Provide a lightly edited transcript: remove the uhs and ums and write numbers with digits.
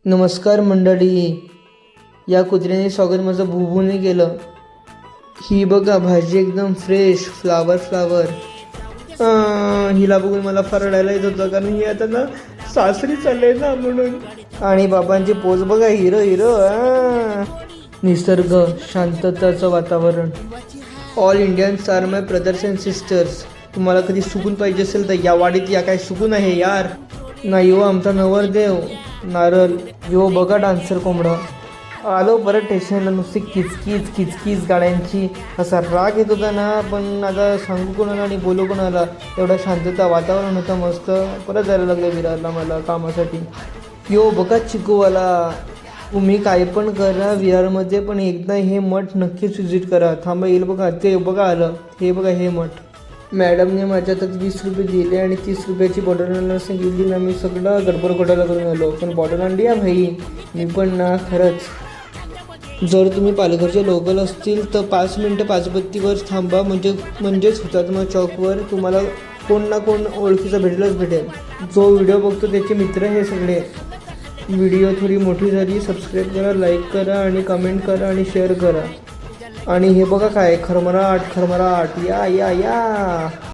नमस्कार मंडळी. या कुत्र्याने स्वागत माझं भुभूने केलं. ही बघा भाजी एकदम फ्रेश, फ्लावर. हिला बघून मला फार रडायला येत होतं, कारण ही आता ना सासरी चालले ना म्हणून. आणि बाबांची पोज बघा, हिरो. निसर्ग, शांतताचं वातावरण. All Indians are my brothers and sisters. तुम्हाला कधी सुकून पाहिजे असेल तर या वाडीत या. काय सुकून आहे यार. नाही हो आमचा नवरदेव नारळ. यो बघा डान्सर कोंबडा. आलो परत स्टेशनला. नुसती किचकीच गाड्यांची. असा राग येत होता ना, पण आता सांगू कोणाला आणि बोलू कोणाला. एवढा शांतता वातावरण होतं मस्त. परत जायला लागलं विरारला मला कामासाठी. यो बघा चिकूवाला. तुम्ही काय पण करा विरारमध्ये, पण एकदा हे मठ नक्कीच विजिट करा. थांबा येईल बघा, ते बघा आलं. हे बघा हे मठ. मॅडमने माझ्या हातात 20 रुपये दिले आणि 30 रुपयाची बॉटल आणायला सांगितली ना. मी सगळं गडबड घोटाळा करून आलो, पण बॉटल आणली आहे भाई मी पण ना. खरंच जर तुम्ही पालघरचे लोकल असतील तर 5 मिनटं पाचबत्तीवर थांबा, म्हणजेच हुतात्मा चौकवर तुम्हाला कोण ना कोण ओळखीचा भेटेल. जो व्हिडिओ बघतो त्याचे मित्र हे सगळे. व्हिडिओ थोडी मोठी झाली. सबस्क्राईब करा, लाईक करा आणि कमेंट करा आणि शेअर करा. आणि हे बघा काय खरमराट. या